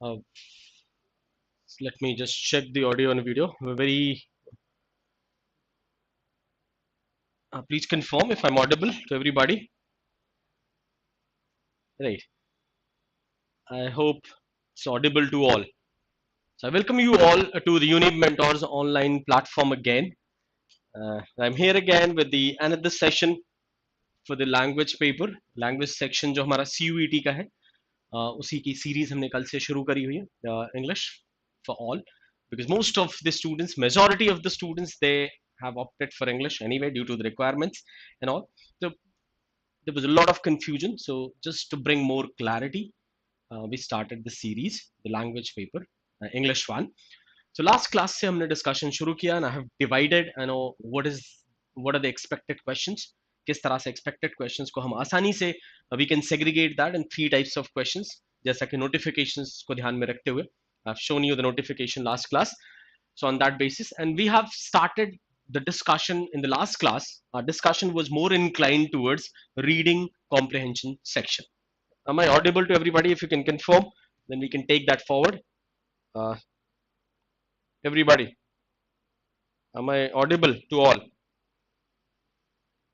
Uh, Let me just check the audio and video. We're very. Please confirm if I'm audible to everybody. Right. I hope it's audible to all. So I welcome you all to the UnivMentor's online platform again. I'm here again with the another session for the language paper, language section जो हमारा CUET का है. उसी की series हमने कल से शुरू करी हुई है, English for all, because most of the students, majority of the students, they have opted for English anyway due to the requirements and all. So there was a lot of confusion. So just to bring more clarity, we started the series, the language paper, English one. So last class से हमने discussion शुरू किया and I have divided, you know, what are the expected questions, किस तरह से expected questions को हम आसानी से we can segregate that in 3 types of questions, जैसा कि notifications को ध्यान में रखते हुए I've shown you the notification last class. So on that basis, and we have started the discussion in the last class. Our discussion was more inclined towards reading comprehension section. Am I audible to everybody? If you can confirm, then we can take that forward. Uh, Everybody, am I audible to all?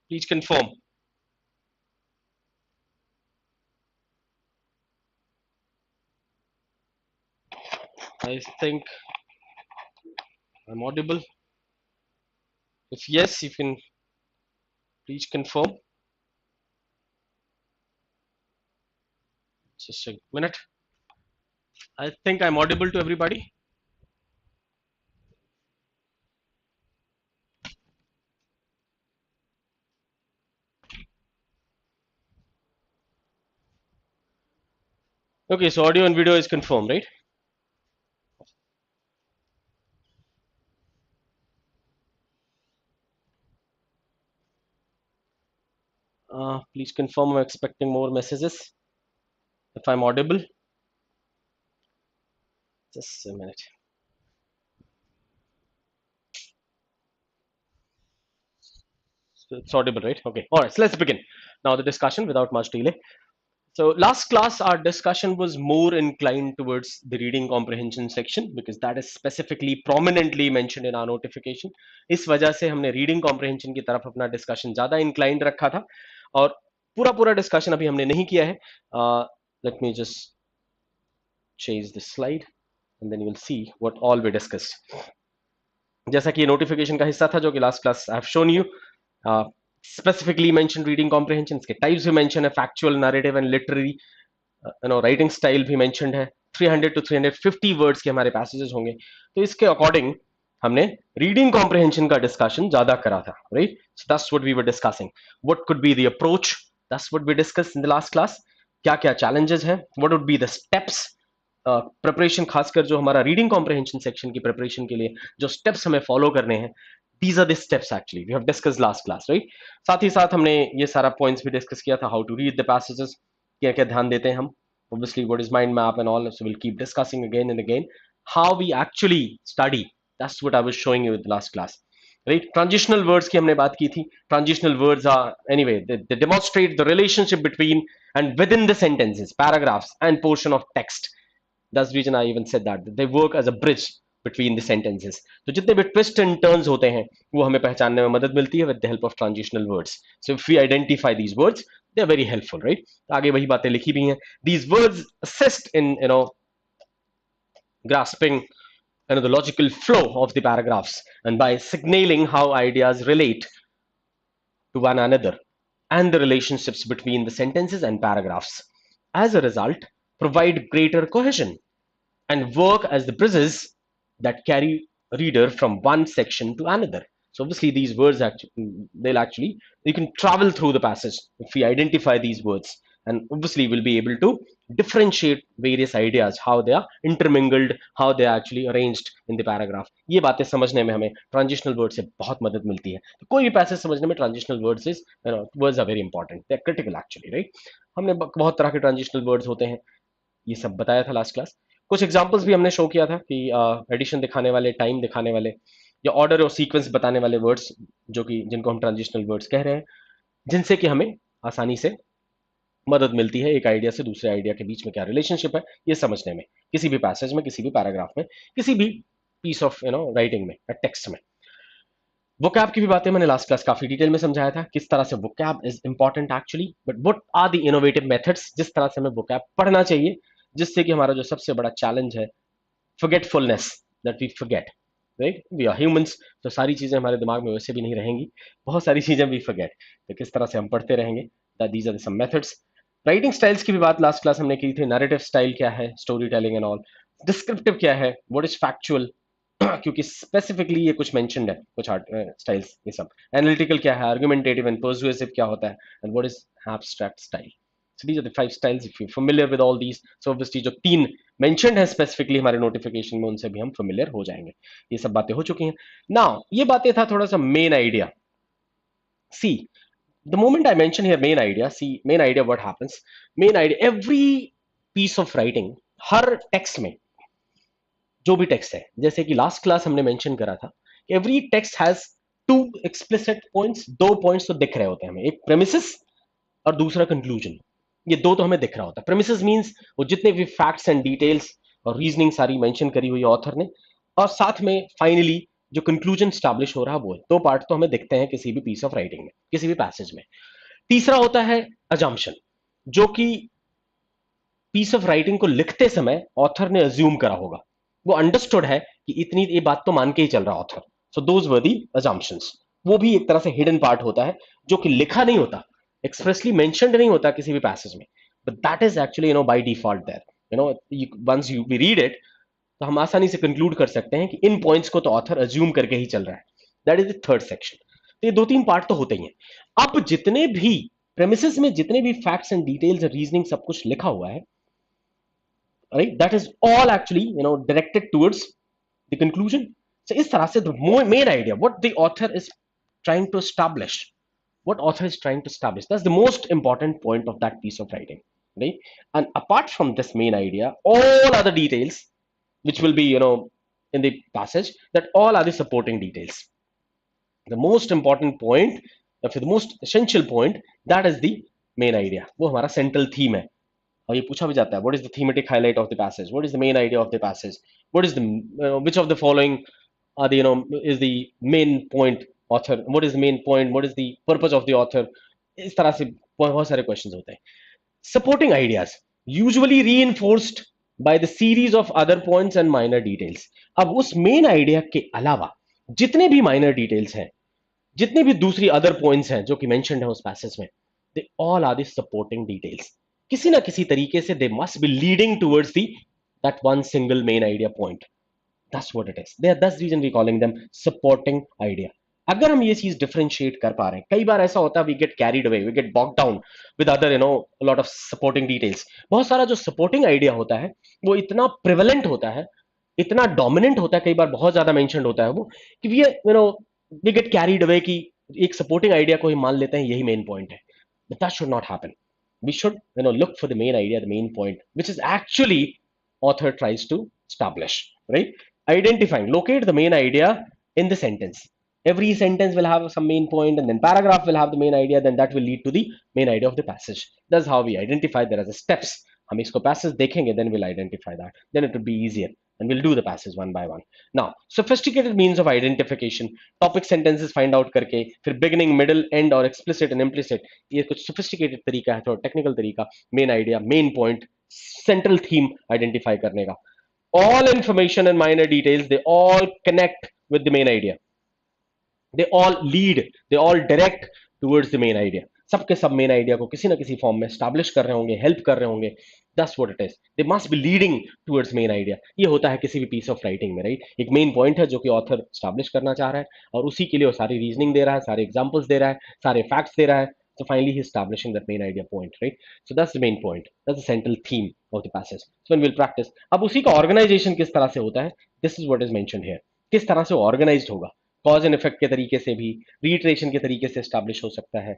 Please confirm. I think I'm audible. If yes, you can please confirm. Just a minute. I think I'm audible to everybody. Okay, so audio and video is confirmed, right? Please confirm. I'm expecting more messages. If I'm audible, just a minute. So it's audible, right? Okay. All right. So let's begin now the discussion without much delay. So last class, our discussion was more inclined towards the reading comprehension section because that is specifically prominently mentioned in our notification. इस वजह से हमने reading comprehension की तरफ अपना discussion ज़्यादा inclined रखा था और पूरा discussion अभी हमने नहीं किया है. Let me just change the slide and then you will see what all we discussed. जैसा कि ये notification का हिस्सा था जो कि last class I have shown you. Specifically mentioned reading comprehension, इसके types भी mention है, factual, narrative and literary. Writing style भी मेंशन्ड है. 300 to 350 वर्ड्स के हमारे पैसेजेस होंगे. तो इसके अकॉर्डिंग हमने रीडिंग कॉम्प्रिहेंशन का डिस्कशन ज्यादा करा था, right? So that's what we were discussing. What could be the approach? That's what we discuss in the last class. क्या क्या चैलेंजेस हैं? What would be the steps? Preparation, खासकर जो हमारा रीडिंग कॉम्प्रिहेंशन सेक्शन की प्रिपरेशन के लिए जो स्टेप्स हमें फॉलो करने हैं, these are the steps actually we have discussed last class, right? साथ ही साथ हमने ये सारा पॉइंट्स भी डिस्कस किया था, how to read the passages, क्या क्या ध्यान देते हैं हम, obviously what is mind map and all, so we'll keep discussing again and again how we actually study. That's what I was showing you in the last class, right? Transitional words की हमने बात की थी. Transitional words are, anyway, they demonstrate the relationship between and within the sentences, paragraphs and portion of text. That's the reason I even said that they work as a bridge between the sentences. तो जितने भी twist and turns होते हैं वो हमें पहचानने में मदद मिलती है with the help of transitional words. So if we identify these words, they are very helpful, right? आगे वही बातें लिखी भी हैं. These words assist in, grasping, the logical flow of the paragraphs and by signaling how ideas relate to one another and the relationships between the sentences and paragraphs. As a result, provide greater cohesion and work as the bridges that carry a reader from one section to another. So obviously these words actually you can travel through the passage if we identify these words, and obviously we'll be able to differentiate various ideas, how they are intermingled, how they are actually arranged in the paragraph. ये बातें समझने में हमें transitional words से बहुत मदद मिलती है. तो कोई भी passage समझने में transitional words words are very important. They are critical actually, right? हमने बहुत तरह के transitional words होते हैं, ये सब बताया था लास्ट क्लास. कुछ एग्जांपल्स भी हमने शो किया था कि एडिशन दिखाने वाले, टाइम दिखाने वाले या ऑर्डर और सीक्वेंस बताने वाले वर्ड्स जो कि जिनको हम ट्रांजिशनल वर्ड्स कह रहे हैं, जिनसे कि हमें आसानी से मदद मिलती है एक आइडिया से दूसरे आइडिया के बीच में क्या रिलेशनशिप है ये समझने में, किसी भी पैसेज में, किसी भी पैराग्राफ में, किसी भी पीस ऑफ राइटिंग में या टेक्स्ट में। वोकैब की भी बातें मैंने लास्ट क्लास काफी डिटेल में समझाया था, किस तरह से vocab is important actually, but what are the innovative methods, जिस तरह से हमें वोकैब पढ़ना चाहिए, जिससे कि हमारा जो सबसे बड़ा चैलेंज है forgetfulness, that we forget, right? We are humans, तो सारी चीजें हमारे दिमाग में वैसे भी नहीं रहेंगी, बहुत सारी चीजें we forget, तो किस तरह से हम पढ़ते रहेंगे, that these are some methods। Writing styles की भी बात लास्ट क्लास हमने की थी, नैरेटिव स्टाइल क्या है, story telling and all, descriptive क्या है, व्हाट इज फैक्चुअल, क्योंकि स्पेसिफिकली ये कुछ मेंशन्ड है, कुछ आर्ट स्टाइल्स ये सब, एनालिटिकल क्या है, आर्गुमेंटेटिव एंड पर्सुएसिव क्या होता है, and what is abstract style. So these are the 5 styles. If you're familiar with all these, so obviously जो 3 mentioned है specifically हमारे notification में, उनसे भी हम familiar हो जाएंगे। ये सब बातें हो चुकी हैं। Now ये बातें था थोड़ा सा main idea। See, the moment I mention here main idea, see main idea what happens? Main idea, every piece of writing, her text में, जो भी टेक्स्ट है, जैसे कि लास्ट क्लास हमने मेंशन करा था, every text has 2 explicit points, 2 points तो दिख रहे होते हैं हमें, एक प्रेमिसिस और दूसरा कंक्लूजन। ये दो तो हमें दिख रहा होता है। प्रेमिसेस मींस वो जितने भी फैक्ट्स एंड डिटेल्स और रीजनिंग सारी मेंशन करी हुई है ऑथर ने, और साथ में फाइनली जो कंक्लूजन स्टैब्लिश हो रहा है वो है। 2 पार्ट तो हमें दिखते हैं किसी भी पीस ऑफ राइटिंग में, किसी भी पैसेज में। तीसरा होता है अजम्पशन, जो कि पीस ऑफ राइटिंग को लिखते समय ऑथर ने अज्यूम करा होगा, वो अंडरस्टूड है कि इतनी ये बात तो मान के ही चल रहा author, so those were the assumptions. वो भी एक तरह से हिडन पार्ट होता है, जो कि लिखा नहीं होता, एक्सप्रेसली मेंशन्ड नहीं होता किसी भी पैसेज में, but that is actually by default there, once you we read it, तो हम आसानी से कंक्लूड कर सकते हैं कि इन पॉइंट्स को तो ऑथर अज्यूम करके ही चल रहा है। That is the third section. तो ये 2-3 पार्ट तो होते ही हैं। अब जितने भी प्रेमिसेस में जितने भी फैक्ट्स एंड डिटेल्स रीजनिंग सब कुछ लिखा हुआ है, right, that is all actually directed towards the conclusion। so is tarah se the main idea, what the author is trying to establish, what author is trying to establish, that's the most important point of that piece of writing, right? And apart from this main idea, all other details which will be in the passage, that all are the supporting details। the most important point, the most essential point, that is the main idea, वो हमारा central theme है। और ये पूछा भी जाता है, what is the thematic highlight of the passage, what is the main idea of the passage, what is the which of the following are the is the main point author, what is the main point, what is the purpose of the author, इस तरह से बहुत सारे questions होते हैं। Supporting ideas usually reinforced by the series of other points and minor details. अब उस main idea के अलावा जितने भी माइनर डिटेल्स हैं, जितने भी दूसरी अदर पॉइंट्स हैं जो कि मेंशन्ड है उस पैसेज में, they all are the supporting details. किसी ना किसी तरीके से they must be leading towards the that one single main idea point. That's what it is, that's reason we calling them supporting idea. अगर हम ये चीज डिफरेंशिएट कर पा रहे हैं, कई बार ऐसा होता है we get carried away, we get bogged down with other lot of supporting details. बहुत सारा जो सपोर्टिंग आइडिया होता है वो इतना प्रिवेलेंट होता है, इतना डोमिनेंट होता है, कई बार बहुत ज्यादा मेंशन्ड होता है वो, कि वी गेट कैरीड अवे कि एक सपोर्टिंग आइडिया को ही मान लेते हैं यही मेन पॉइंट है। But that should not happen. We should look for the main idea, the main point, which is actually author tries to establish, right? Identifying, locate the main idea in the sentence. Every sentence will have some main point, and then paragraph will have the main idea, then that will lead to the main idea of the passage. That's how we identify. There are the steps. हम इसको passage देखेंगे, then we'll identify that, then it will be easier, and we'll do the passage one by one. Now sophisticated means of identification, topic sentences find out करके, फिर beginning, middle, end और explicit and implicit, ये कुछ sophisticated तरीका है, थोड़ा technical तरीका, main idea, main point, central theme identify करने का। all information and minor details, they all connect with the main idea, they all lead, they all direct towards the main idea। सबके सब main idea को किसी ना किसी form में establish कर रहे होंगे, हेल्प कर रहे होंगे। That's what it is, they must be leading towards main idea. ये होता है किसी भी पीस ऑफ राइटिंग में, राइट? एक मेन पॉइंट है जो कि ऑथर स्टैब्लिश करना चाह रहा है, और उसी के लिए वो सारी रीजनिंग दे रहा है, सारे एग्जांपल्स दे रहा है, सारे फैक्ट्स दे रहा है, so finally he is establishing that main idea point, right? So that's the main point, that's the central theme of the passage। so when we'll practice, अब उसी का ऑर्गेनाइजेशन किस तरह से होता है, this is what is mentioned here। किस तरह से ऑर्गेनाइज्ड होगा, कॉज एंड इफेक्ट के तरीके से भी, रीट्रेशन के तरीके से एस्टैब्लिश हो सकता है,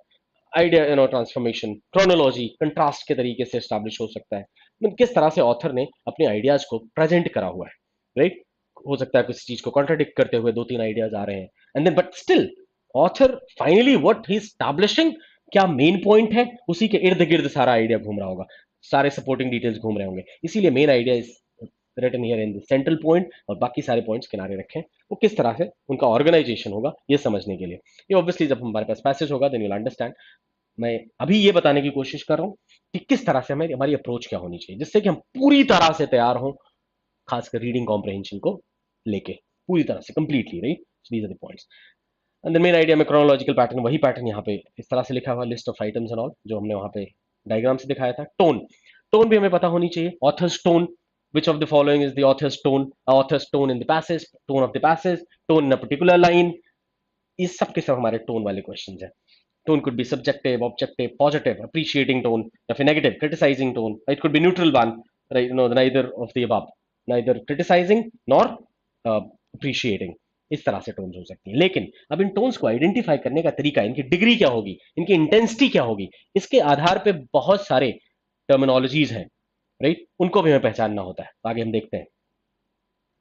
आइडिया ट्रांसफॉर्मेशन, क्रोनोलॉजी, कंट्रास्ट के तरीके से एस्टैब्लिश हो सकता है। किस तरह से ऑथर ने अपने आइडियाज को प्रेजेंट करा हुआ है, राइट? हो सकता है किसी चीज को कॉन्ट्राडिक्ट करते हुए 2-3 आइडियाज आ रहे हैं, and then but still author finally what he's establishing क्या मेन पॉइंट है, उसी के इर्द गिर्द सारा आइडिया घूम रहा होगा, सारे सपोर्टिंग डिटेल्स घूम रहे होंगे, इसीलिए main idea is written here in the central point, और बाकी सारे पॉइंट्स किनारे रखें। वो किस तरह से उनका ऑर्गेनाइजेशन होगा ये समझने के लिए। ये ऑब्वियसली जब हमारे पास पैसेज होगा देन यू विल अंडरस्टैंड। मैं अभी ये बताने की कोशिश कर रहा हूं कि किस तरह से हमारी अप्रोच क्या होनी चाहिए, जिससे कि हम पूरी तरह से तैयार हों, खासकर रीडिंग कॉम्प्रहेंशन को लेके पूरी तरह से completely, right. These are the points. And the main idea में क्रोनोलॉजिकल पैटर्न, वही पैटर्न यहाँ पे इस तरह से लिखा हुआ, list of items and all, जो हमने वहां पे डायग्राम से दिखाया था। टोन, टोन भी हमें पता होनी चाहिए। Authors tone, which of the following is the author's tone in the passage, tone of the passage, tone in a particular line, ये सब के सब हमारे टोन वाले क्वेश्चन हैं। Tone could be subjective, objective, positive, appreciating tone, if a negative, criticizing tone. It could be neutral one, right? Neither of the above, neither criticizing nor appreciating. इस तरह से टोन्स हो सकती हैं। लेकिन अब इन टोन्स को आइडेंटिफाई करने का तरीका, इनकी डिग्री क्या होगी, इनकी इंटेंसिटी क्या होगी, इसके आधार पे बहुत सारे टर्मिनोलॉजीज हैं, राइट। उनको भी हमें पहचानना होता है। आगे हम देखते हैं।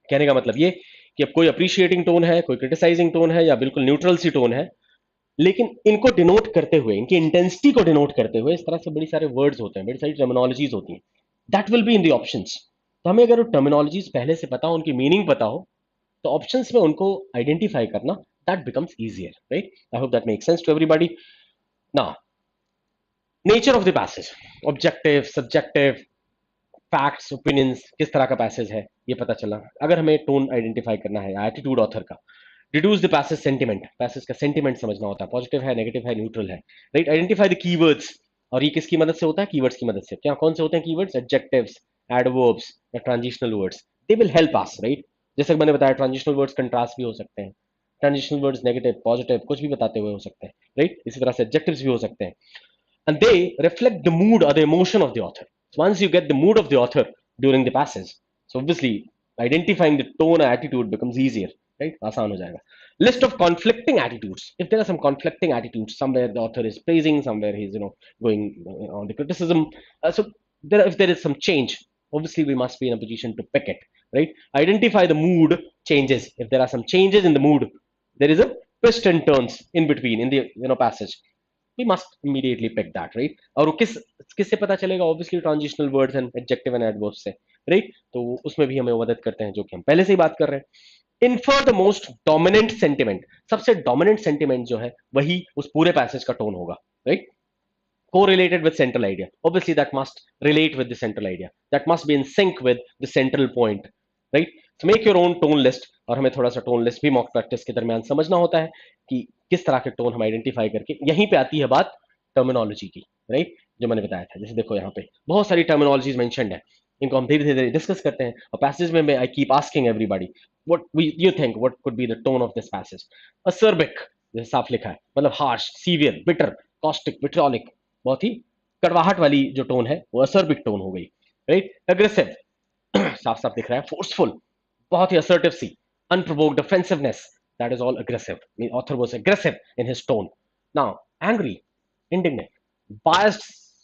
कहने का मतलब ये कि अब कोई अप्रिशिएटिंग टोन है, कोई क्रिटिसाइजिंग टोन है, या बिल्कुल न्यूट्रल सी टोन है, लेकिन इनको डिनोट करते हुए, इनकी इंटेंसिटी को डिनोट करते हुए इस तरह से बड़ी सारे वर्ड्स होते हैं, बड़ी सारी टर्मिनोलॉजीज होती हैं। That will be in the options. तो हमें अगर वो टर्मिनोलॉजीज पहले से पता हो, उनकी मीनिंग पता हो, तो ऑप्शंस में उनको आइडेंटिफाई करना that becomes easier, right. I hope that makes sense to everybody. Now nature of the passage, objective, subjective, facts, opinions, किस तरह का पैसेज है ये पता चला। अगर हमें टोन आइडेंटिफाई करना है, एटीट्यूड ऑथर का, deduce the passage sentiment, passage का सेंटिमेंट समझना होता है, पॉजिटिव है, नेगेटिव है, न्यूट्रल है, राइट। आइडेंटिफाई द कीवर्ड्स, और ये किसकी मदद से होता है, कीवर्ड्स की मदद से। क्या कौन से होते हैं कीवर्ड्स, एडजेक्टिव्स, एडवर्ब्स या transitional words, they will help us, right. जैसे मैंने बताया ट्रांजिशनल वर्ड्स कंट्रास्ट भी हो सकते हैं, ट्रांजिशनल वर्ड्स नेगेटिव पॉजिटिव कुछ भी बताते हुए हो सकते हैं, राइट। इसी तरह से एडजेक्टिव्स भी हो सकते हैं, and they reflect the mood or the emotion of the author. So once you get the mood of the author during the passage, so obviously identifying the tone or attitude becomes easier, right? आसान हो जाएगा. List of conflicting attitudes. If there are some conflicting attitudes, somewhere the author is praising, somewhere he's going on the criticism. So if there is some change, obviously we must be in a position to pick it, right? Identify the mood changes. If there are some changes in the mood, there is a twist and turns in between in the passage. We must immediately pick that, right? और वो किससे पता चलेगा, obviously transitional words and adjective and adverbs से, right. तो उसमें भी हमें मदद करते हैं, जो कि हम पहले से ही बात कर रहे हैं। Infer the most dominant sentiment, सबसे डोमिनेंट सेंटिमेंट जो है वही उस पूरे पैसेज का टोन होगा, right. Correlated with central idea, obviously that must relate with the central idea, that must be in sync with the central point, right? So make your own tone list, और हमें थोड़ा सा tone list भी mock practice के दरमियान समझना होता है कि किस तरह के टोन हम आइडेंटिफाई करके। यहीं पे आती है बात टर्मिनोलॉजी की, राइट, जो मैंने बताया था। जैसे देखो यहाँ पे बहुत सारी टर्मिनोलॉजीज मेंशन्ड है, इनको हम धीरे धीरे डिस्कस करते हैं। और पैसेज में I keep asking everybody what you think what could be the tone of this passage. Acerbic, जैसे साफ लिखा है, मतलब harsh, severe, bitter, caustic, vitriolic, बहुत ही कड़वाहट वाली जो टोन है वो असर्बिक टोन हो गई, राइट। एग्रेसिव, साफ साफ दिख रहा है, फोर्सफुल, बहुत ही असर्टिव सी, unprovoked offensiveness, that is all aggressive, mean author was aggressive in his tone. Now angry, indignant, biased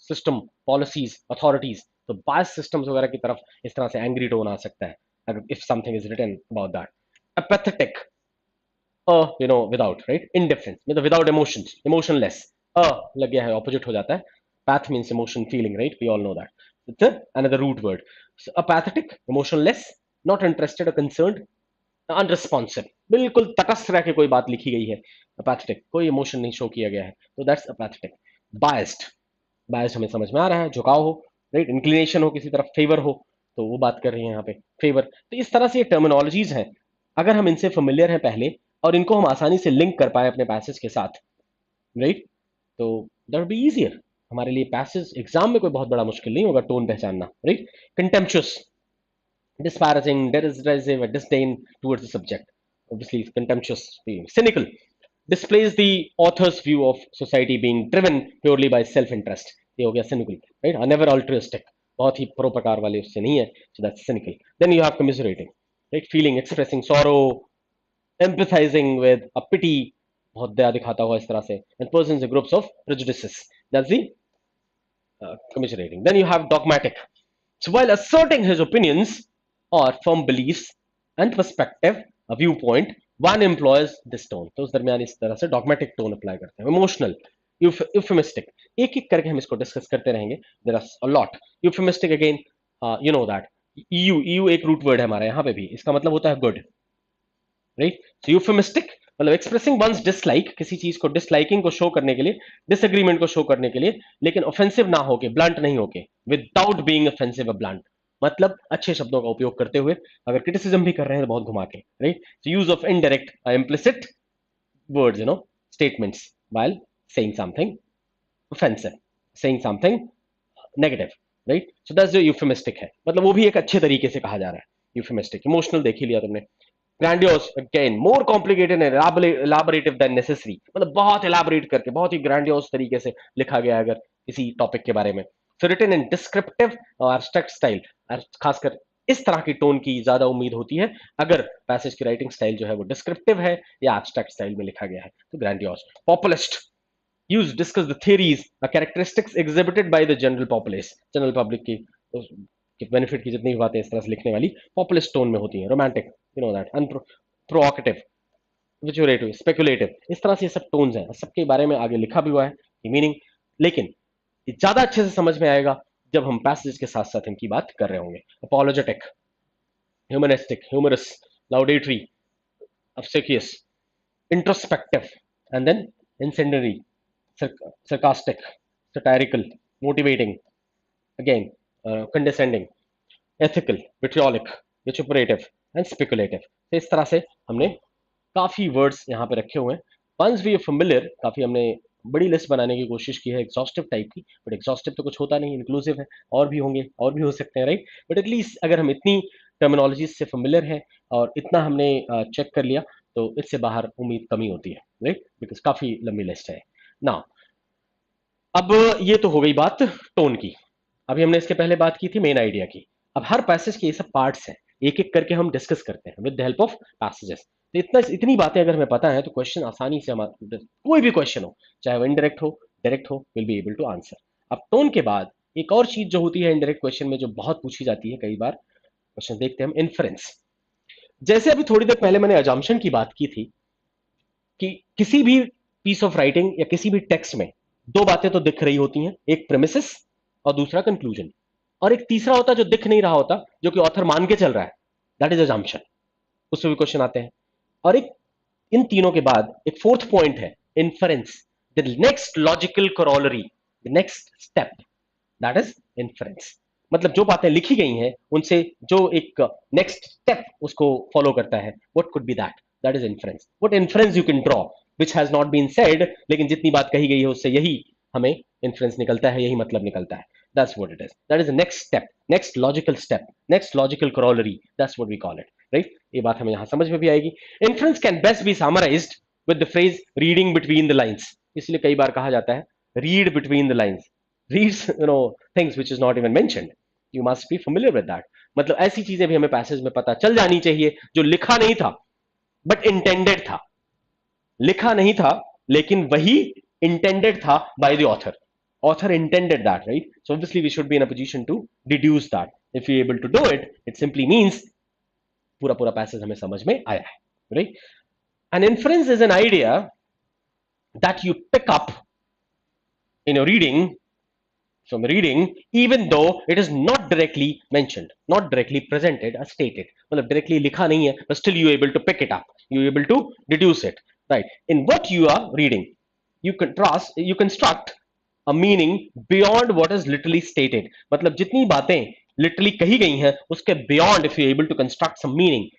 system, policies, authorities, तो बायस्ड सिस्टम्स वगैरह की तरफ इस तरह से एंग्री टोन आ सकता है अगर if something is written about that. Apathetic, without, right, indifference मतलब विदाउट इमोशंस, इमोशनलेस, लग गया है, ऑपोजिट हो जाता है। Path means emotion, feeling, right, we all know that, it's another root word. So, apathetic, emotionless, not interested or concerned, unresponsive, बिल्कुल तटस्थ रह के कोई बात लिखी गई है, apathetic, कोई इमोशन नहीं शो किया गया है, तो दैट्स apathetic. Biased, biased हमें समझ में आ रहा है, झुकाव हो, राइट, इंक्लिनेशन हो किसी तरफ, फेवर हो, तो वो बात कर रही है यहाँ पे, फेवर। तो इस तरह से ये टर्मिनोलॉजीज हैं, अगर हम इनसे फेमिलियर हैं पहले और इनको हम आसानी से लिंक कर पाए अपने पैसेज के साथ, राइट, तो दैट वुड बी इजियर हमारे लिए। पैसेज एग्जाम में कोई बहुत बड़ा मुश्किल नहीं होगा टोन पहचानना, right. Contemptuous, disparaging, derisive, or disdain towards the subject, obviously contemptuous. Cynical, displays the author's view of society being driven purely by self-interest, ये हो गया cynical, right, are never altruistic, बहुत ही परोपकार वाले उससे नहीं है, so that's cynical. Then you have commiserating, right, feeling, expressing sorrow, empathizing with a pity, बहुत दया दिखाता हुआ इस तरह से, and persons and groups of prejudices, that's the commiserating. Then you have dogmatic, so while asserting his opinions or firm beliefs and perspective, a viewpoint, one employs this tone, तो उस दरमियान इस तरह से dogmatic tone apply करते हैं. Emotional, यूफेमिस्टिक, एक एक करके हम इसको डिस्कस करते रहेंगे. There are a lot. Euphemistic again, you know that eu एक रूट वर्ड है हमारे यहाँ पे भी, इसका मतलब होता है गुड, राइट. सो यूफेमिस्टिक मतलब एक्सप्रेसिंग वंस डिसलाइक, किसी चीज को डिसलाइकिंग को शो करने के लिए, डिसएग्रीमेंट को शो करने के लिए, लेकिन ऑफेंसिव ना होके, ब्लंट नहीं होके, विदाउट बीइंग ऑफेंसिव और ब्लंट, मतलब अच्छे शब्दों का उपयोग करते हुए. अगर क्रिटिसिज्म भी कर रहे हैं तो बहुत घुमा के, right. Use of indirect implicit words, statements while saying something offensive, saying something negative, right. So that's जो euphemistic है, मतलब वो भी एक अच्छे तरीके से कहा जा रहा है euphemistic. Emotional देख ही लिया तुमने. Grandiose again, more complicated and elaborative than necessary, मतलब बहुत elaborate करके, बहुत ही grandiose तरीके से लिखा गया है अगर किसी टॉपिक के बारे में. So written in descriptive और abstract style, खासकर इस तरह की टोन की ज्यादा उम्मीद होती है अगर पैसेज की राइटिंग स्टाइल जो है वो डिस्क्रिप्टिव है या एब्स्ट्रैक्ट स्टाइल में लिखा गया है. तो grandiose. Populist, use discuss the theories characteristics exhibited by the general populace, general public की बेनिफिट की जितनी भी बातें इस तरह से लिखने वाली पॉपुलिस्ट टोन में होती है. Romantic, you know that, provocative, vituperative, speculative, इस तरह से सब टोन्स हैं, सबके बारे में आगे लिखा भी हुआ है मीनिंग, लेकिन ज्यादा अच्छे से समझ में आएगा जब हम पैसेज के साथ साथ इनकी बात कर रहे होंगे. Apologetic, humanistic, humorous, laudatory, obsequious, introspective, and then incendiary, sarcastic, satirical, motivating, again, condescending, ethical, vitriolic, vituperative, and speculative. तो इस तरह से हमने काफी वर्ड्स यहाँ पे रखे हुए हैं. वंस वी फेमिलियर, काफी हमने बड़ी लिस्ट बनाने की कोशिश की है एग्जॉस्टिव टाइप की, बट एग्जॉस्टिव तो कुछ होता नहीं, इंक्लूसिव है, और भी होंगे, और भी हो सकते हैं, राइट. बट एटलीस्ट अगर हम इतनी टर्मिनोलॉजी से फेमिलियर हैं और इतना हमने चेक कर लिया तो इससे बाहर उम्मीद कमी होती है, राइट, बिकॉज काफी लंबी लिस्ट है ना. अब ये तो हो गई बात टोन की. अभी हमने इसके पहले बात की थी मेन आइडिया की. अब हर पैसेज के ये सब पार्ट्स हैं, एक एक करके हम डिस्कस करते हैं with the help of passages. तो इतनी बातें अगर हमें पता है तो क्वेश्चन आसानी से हमारा, कोई भी क्वेश्चन हो, चाहे वो इनडायरेक्ट हो, डायरेक्ट हो, will be able to answer. अब टोन के बाद एक और चीज जो होती है इनडायरेक्ट क्वेश्चन में, जो बहुत पूछी जाती है कई बार, क्वेश्चन देखते हैं हम, इन्फरेंस. जैसे अभी थोड़ी देर पहले मैंने अजम्पशन की बात की थी कि किसी भी पीस ऑफ राइटिंग या किसी भी टेक्स्ट में दो बातें तो दिख रही होती हैं, एक प्रेमिसिस और दूसरा कंक्लूजन, और एक तीसरा होता है जो दिख नहीं रहा होता, जो कि ऑथर मान के चल रहा है, दैट इज अजम्पशन. उससे भी क्वेश्चन आते हैं. और एक इन तीनों के बाद एक फोर्थ पॉइंट है, inference, the next logical corollary, the next step, that is inference. मतलब जो बातें लिखी गई हैं उनसे जो एक नेक्स्ट स्टेप उसको फॉलो करता है, what could be that, that is inference. What inference you can draw which has not been said, लेकिन जितनी बात कही गई है उससे यही हमें इन्फ्लुएंस निकलता है, यही मतलब निकलता है. That's what it is. That is the next step, next logical step, next logical corollary. That's what we call it, right? ये बात हमें यहाँ समझ में भी आएगी. Inference can best be summarized with the phrase reading between the lines. इसलिए कई बार कहा जाता है read between the lines. Reads, things which is not even mentioned. You must be familiar with that. मतलब ऐसी चीजें भी हमें पैसेज में पता चल जानी चाहिए जो लिखा नहीं था, but intended था. लिखा नहीं था लेकिन वही intended था by the author. Author intended that, right? So obviously we should be in a position to deduce that. If we're able to do it, it simply means पूरा पूरा पैसेज हमें समझ में आया है, right? An inference is an idea that you pick up in your reading, from reading, even though it is not directly mentioned, not directly presented or stated. मतलब directly लिखा नहीं है, but still you are able to pick it up, you are able to deduce it, right? In what you are reading, you construct a meaning beyond what is literally stated. मतलब जितनी बातें literally कही गई हैं उसके beyond, if you are able to construct some meaning,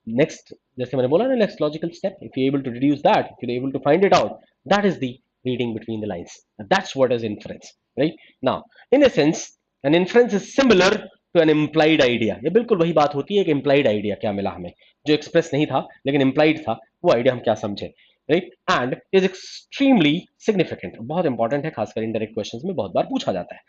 next, जैसे मैंने बोला ना, next logical step, if you are able to deduce that, if you are able to find it out, that is the reading between the lines. That's what is inference, right? Now, in a sense, an inference is similar to an implied idea. ये बिल्कुल वही बात होती है कि implied idea क्या मिला हमें, जो express नहीं था लेकिन implied था, वो idea हम क्या समझे, right? And is extremely significant, बहुत important है, खासकर indirect questions में बहुत बार पूछा जाता है.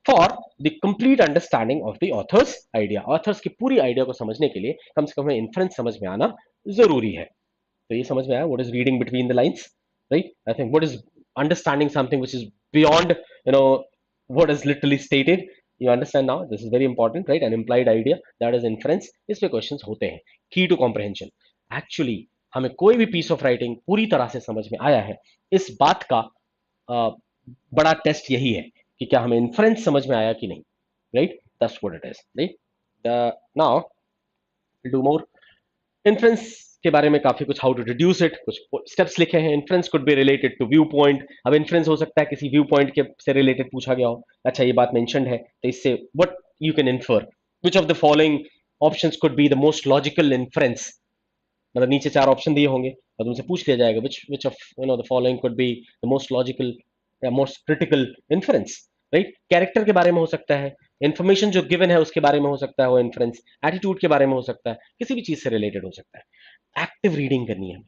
For the complete understanding of the author's idea, authors की पूरी idea को समझने के लिए कम से कम हमें inference समझ में आना जरूरी है. तो ये समझ में आया what is reading between the lines, right? I think what is understanding something which is beyond, what is literally stated. You understand now, this is very important, right? An implied idea, that is inference. इस पे questions होते हैं. Key to comprehension, actually हमें कोई भी piece of writing पूरी तरह से समझ में आया है, इस बात का बड़ा टेस्ट यही है कि क्या हमें इन्फ्रेंस समझ में आया कि नहीं, right? That's what it is, right? Now do more inference के बारे में काफी कुछ, हाउ टू रिड्यूस इट, कुछ स्टेप्स लिखे हैं। Inference could be related to view point. अब इन्फ्रेंस हो सकता है किसी व्यू पॉइंट के से रिलेटेड पूछा गया हो, अच्छा ये बात मेंशन्ड है तो इससे what you can infer, which of the following options could be the most logical inference. मतलब नीचे चार ऑप्शन दिए होंगे और तुमसे पूछ लिया जाएगा which of the following could be the most logical या most critical inference, right? Character के बारे में हो सकता है, इंफॉर्मेशन जो गिवन है उसके बारे में हो सकता है वो इन्फ्रेंस, एटीट्यूड के बारे में हो सकता है, किसी भी चीज से रिलेटेड हो सकता है। एक्टिव रीडिंग करनी है।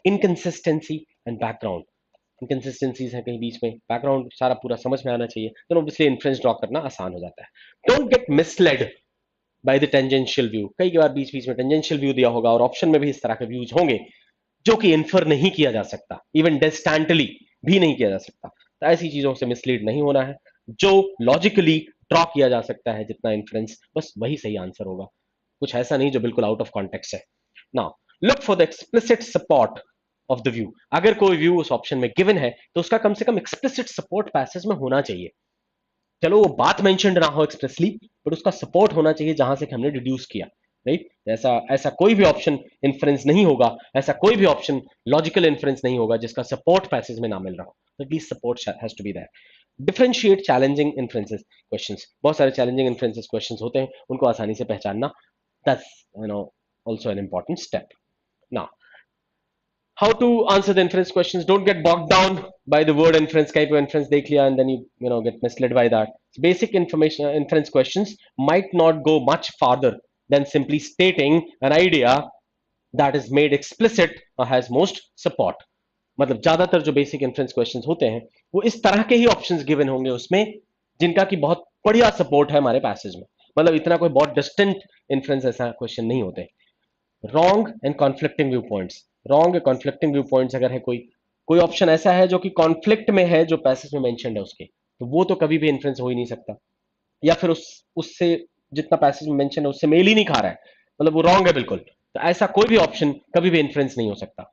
इनकंसिस्टेंसी एंड बैकग्राउंड, इनकंसिस्टेंसीज है कहीं बीच में, बैकग्राउंड सारा पूरा समझ में आना चाहिए, तो ऑब्वियसली इन्फ्रेंस ड्रॉ करना आसान हो जाता है। Don't get misled by the tangential view. कई बार बीच बीच में टेंजेंशियल व्यू दिया होगा और ऑप्शन में भी इस तरह के व्यूज होंगे जो कि इन्फर नहीं किया जा सकता, इवन डिस्टेंटली भी नहीं किया जा सकता। तो ऐसी चीजों से मिसलीड नहीं होना है। जो लॉजिकली ड्रॉ किया जा सकता है जितना इन्फ्रेंस, बस वही सही आंसर होगा, कुछ ऐसा नहीं जो बिल्कुल आउट ऑफ कॉन्टेक्स्ट है। Now look for the explicit support of the view. अगर कोई व्यू उस ऑप्शन में गिवन है तो उसका कम से कम एक्सप्लिसिट सपोर्ट पैसेज में होना चाहिए। चलो वो बात मेंशन्ड ना हो एक्सप्रेसली, बट उसका सपोर्ट होना चाहिए जहां से हमने डिड्यूस किया, राइट? ऐसा ऐसा कोई भी ऑप्शन इन्फ्रेंस नहीं होगा, ऐसा कोई भी ऑप्शन लॉजिकल इन्फ्रेंस नहीं होगा जिसका सपोर्ट पैसेज में ना मिल रहा हो। At least support has to be there. Differentiate challenging inferences questions. बहुत सारे चैलेंजिंग इन्फ्रेंसेस क्वेश्चंस होते हैं, उनको आसानी से पहचानना, that's also an important step. Now, how to answer the inference questions? Don't get bogged down by the word inference. Kहीं पे inference देख लिया and then you get misled by that. So basic information inference questions might not go much farther than simply stating an idea that is made explicit or has most support. मतलब ज्यादातर जो basic inference questions होते हैं वो इस तरह के ही options given होंगे उसमें जिनका की बहुत बढ़िया सपोर्ट है हमारे पैसेज में। मतलब इतना कोई बहुत डिस्टेंट इन्फ्रेंस ऐसा क्वेश्चन नहीं होते। Wrong and conflicting view points. Wrong या कॉन्फ्लिक्टिंग व्यू पॉइंट्स अगर है कोई कोई ऑप्शन ऐसा है जो कि कॉन्फ्लिक्ट में है जो पैसेज में मेंशन्ड है उसके, तो वो तो कभी भी इन्फ्रेंस हो ही नहीं सकता, या फिर उससे जितना पैसेज में मेंशन है उससे मेल ही नहीं खा रहा है, मतलब वो रॉन्ग है बिल्कुल, तो ऐसा कोई भी ऑप्शन कभी भी इन्फ्रेंस नहीं हो सकता।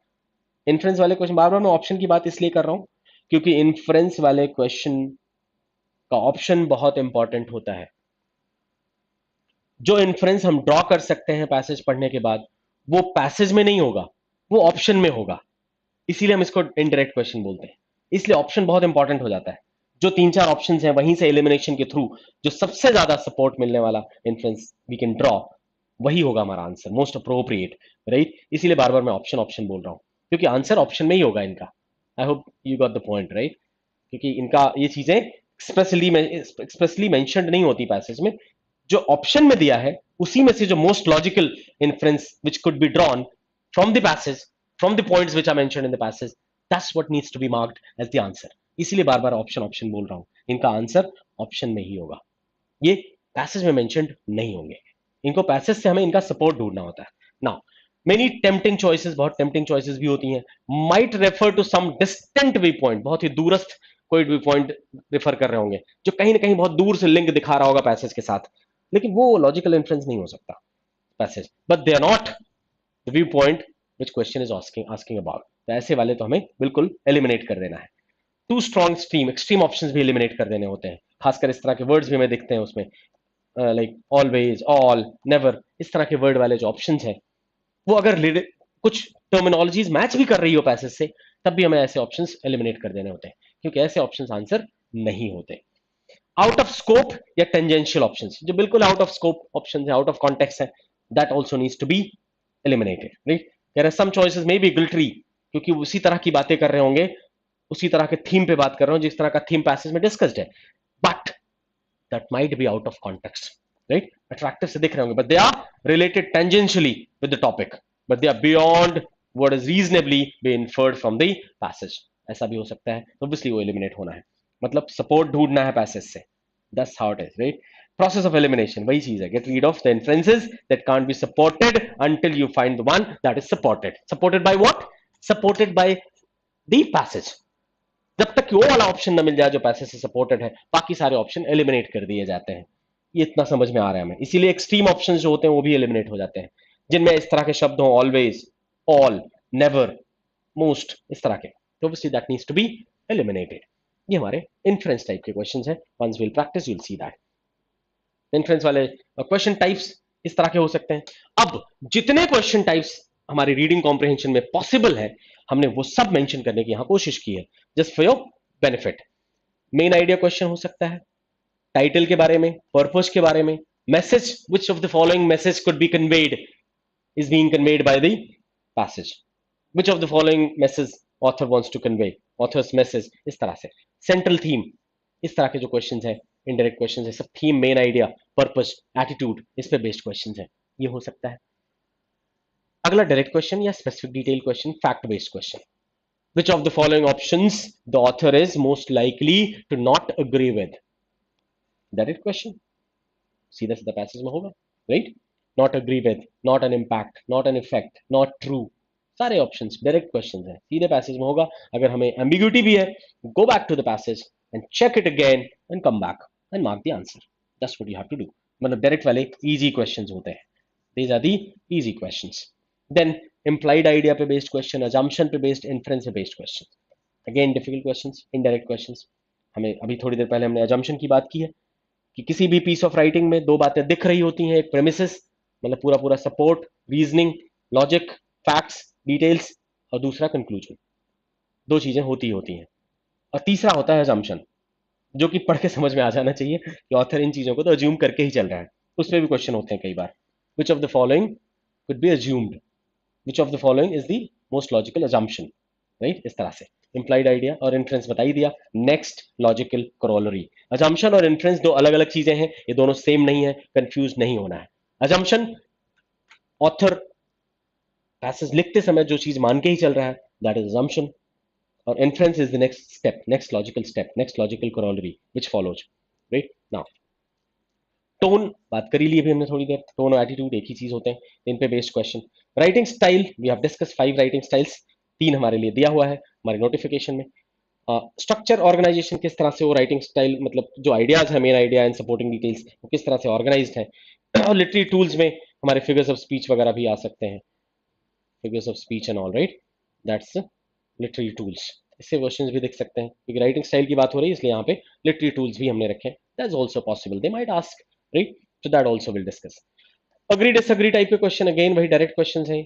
इन्फ्रेंस वाले क्वेश्चन, बार बार मैं ऑप्शन की बात इसलिए कर रहा हूं क्योंकि इन्फ्रेंस वाले क्वेश्चन का ऑप्शन बहुत इंपॉर्टेंट होता है। जो इन्फ्रेंस हम ड्रॉ कर सकते हैं पैसेज पढ़ने के बाद वो पैसेज में नहीं होगा, वो ऑप्शन में होगा, इसीलिए हम इसको इनडायरेक्ट क्वेश्चन बोलते हैं। इसलिए ऑप्शन बहुत इंपॉर्टेंट हो जाता है। जो तीन चार ऑप्शन हैं वहीं से एलिमिनेशन के थ्रू जो सबसे ज्यादा सपोर्ट मिलने वाला इन्फ्रेंस वी कैन ड्रॉ, वही होगा हमारा आंसर, मोस्ट अप्रोप्रिएट, राइट? इसीलिए बार बार मैं ऑप्शन ऑप्शन बोल रहा हूं क्योंकि आंसर ऑप्शन में ही होगा इनका। आई hope you got the point, right? क्योंकि इनका ये चीजें एक्सप्रेसली मेंशन्ड नहीं होती पैसेज में, जो ऑप्शन में दिया है उसी में से जो most logical inference which could be drawn from the passage, from the points which are mentioned in the passage, that's what needs to be marked as the answer. इसीलिए बार बार ऑप्शन ऑप्शन बोल रहा हूं, इनका आंसर ऑप्शन में ही होगा, ये passage में मेंशन्ड नहीं होंगे। इनको पैसेज से हमें इनका सपोर्ट ढूंढना होता है। नाउ मेनी टेम्पटिंग चॉइसेस, बहुत टेम्पटिंग चॉइसेस भी होती हैं, might refer to some distant view point, बहुत ही दूरस्थ कोई व्यू पॉइंट रेफर कर रहे होंगे जो कहीं ना कहीं बहुत दूर से लिंक दिखा रहा होगा पैसेज के साथ, लेकिन वो लॉजिकल इन्फ्रेंस नहीं हो सकता passage, but they are not the view point which question is asking about. तो ऐसे वाले तो हमें बिल्कुल एलिमिनेट कर देना है। Too strong extreme, extreme options भी एलिमिनेट कर देने होते हैं, खासकर इस तरह के वर्ड्स भी हमें दिखते हैं उसमें, लाइक ऑलवेज, ऑल, नेवर, इस तरह के वर्ड वाले जो ऑप्शंस हैं वो अगर कुछ टर्मिनोलॉजीज मैच भी कर रही हो पैसेज से तब भी हमें ऐसे ऑप्शंस एलिमिनेट कर देने होते हैं क्योंकि ऐसे ऑप्शंस आंसर नहीं होते। आउट ऑफ स्कोप या टेंजेंशियल ऑप्शंस, जो बिल्कुल आउट ऑफ स्कोप ऑप्शंस है, आउट ऑफ कॉन्टेक्स्ट है, that also needs to be eliminated, right? There are some choices may be guilty, क्योंकि उसी तरह की बातें कर रहे होंगे, उसी तरह के थीम पे बात कर रहे हो जिस तरह का थीम पैसेज में डिस्कस्ड है, but that might be out of context, right? Attractive से दिख रहे होंगे but they are related tangentially with the topic, but they are beyond what is reasonably be inferred from the passage, ऐसा भी हो सकता है, ऑब्वियसली वो एलिमिनेट होना है, मतलब सपोर्ट ढूंढना है पैसेज से, that's how it is, right? Process of elimination, वही चीज है, get rid of the inferences that can't be supported until you find the one that is supported. Supported by what? Supported by the passage. जब तक कि वो वाला option ना मिल जाए जो पैसेज से सपोर्टेड है, बाकी सारे ऑप्शन एलिमिनेट कर दिए जाते हैं। ये इतना समझ में आ रहा है हमें, इसीलिए एक्सट्रीम ऑप्शंस जो होते हैं वो भी एलिमिनेट हो जाते हैं, जिनमें इस तरह के शब्द हो, ऑलवेज, ऑल, नेवर, मोस्ट, इस तरह के, तो obviously that needs to be eliminated. ये हमारे इन्फ्रेंस टाइप के क्वेश्चंस हैं. Once will practice you will see that. Inference वाले क्वेश्चन टाइप्स इस तरह के हो सकते हैं. अब जितने क्वेश्चन टाइप्स हमारी रीडिंग कॉम्प्रिहेंशन में पॉसिबल है, हमने वो सब मेंशन करने की यहां कोशिश की है, just for your benefit. Main idea question हो सकता है, टाइटल के बारे में, पर्पस के बारे में, message, which of the following message could be conveyed, is being conveyed by the passage, which of the following message author wants to convey, author's message. इस तरह से सेंट्रल थीम, इस तरह के जो क्वेश्चंस हैं, इनडायरेक्ट क्वेश्चंस है, सब theme, main idea, purpose, attitude, इस पे बेस्ड क्वेश्चंस हैं, ये हो सकता है. अगला डायरेक्ट क्वेश्चन या specific detail question, fact based question. which of the following options the author is most likely to not agree with, direct question, सीधा सीधा पैसेज में होगा, right. Not agree with, not an impact, not an effect, not true, सारे options direct questions हैं, सीधे passage में होगा. अगर हमें एम्बिग्यूटी भी है, go back to the passage and check it again and come back and mark the answer. That's what you have to do. मतलब डायरेक्ट वाले इजी क्वेश्चंस होते हैं, these are the easy questions. Then implied idea पे based question, assumption पे based, inference पे based question, again difficult questions, indirect questions. हमें अभी थोड़ी देर पहले हमने अजम्पशन की बात की है कि किसी भी पीस ऑफ राइटिंग में दो बातें दिख रही होती हैं, एक प्रेमिसेस, मतलब पूरा पूरा support, reasoning, logic, facts, details, और दूसरा कंक्लूजन. दो चीजें होती हैं. और तीसरा होता है अजम्पशन, जो कि पढ़ के समझ में आ जाना चाहिए कि ऑथर इन चीजों को तो अज्यूम करके ही चल रहा है. उसमें भी क्वेश्चन होते हैं कई बार. Which of the following could be assumed, which of the following is the most logical assumption, right. इस तरह से इंप्लाइड आइडिया और इन्फ्रेंस बता ही दिया. Next logical corollary. अजम्पशन और इन्फ्रेंस दो अलग अलग चीजें हैं, ये दोनों सेम नहीं है, कंफ्यूज नहीं होना है. अजम्पशन, ऑथर पैसेज लिखते समय जो चीज मान के ही चल रहा है, दैट इज अजम्पशन. और inference is the next step, next logical step, next logical corollary which follows, right. Now tone बात करी ली अभी हमने थोड़ी देर. टोन और एटीट्यूड एक ही चीज होते हैं, इन पे based question. Writing style, we have discuss 5 writing styles, 3 हमारे लिए दिया हुआ है हमारे नोटिफिकेशन में. स्ट्रक्चर ऑर्गेनाइजेशन, किस तरह से वो राइटिंग स्टाइल, मतलब जो आइडियाज है, main idea and supporting details, वो किस तरह से ऑर्गेनाइज्ड है. और लिटरेरी टूल्स में हमारे फिगर्स ऑफ स्पीच वगैरह भी आ सकते हैं, figures of speech and all, right. That's literary tools. इससे क्वेश्चंस भी देख सकते हैं, क्योंकि राइटिंग स्टाइल की बात हो रही है, इसलिए यहाँ पे लिटरेरी टूल्स भी हमने रखे हैं. That's also possible, they might ask, right. So that also will discuss. Agree disagree type के क्वेश्चन, अगेन वही डायरेक्ट क्वेश्चंस हैं,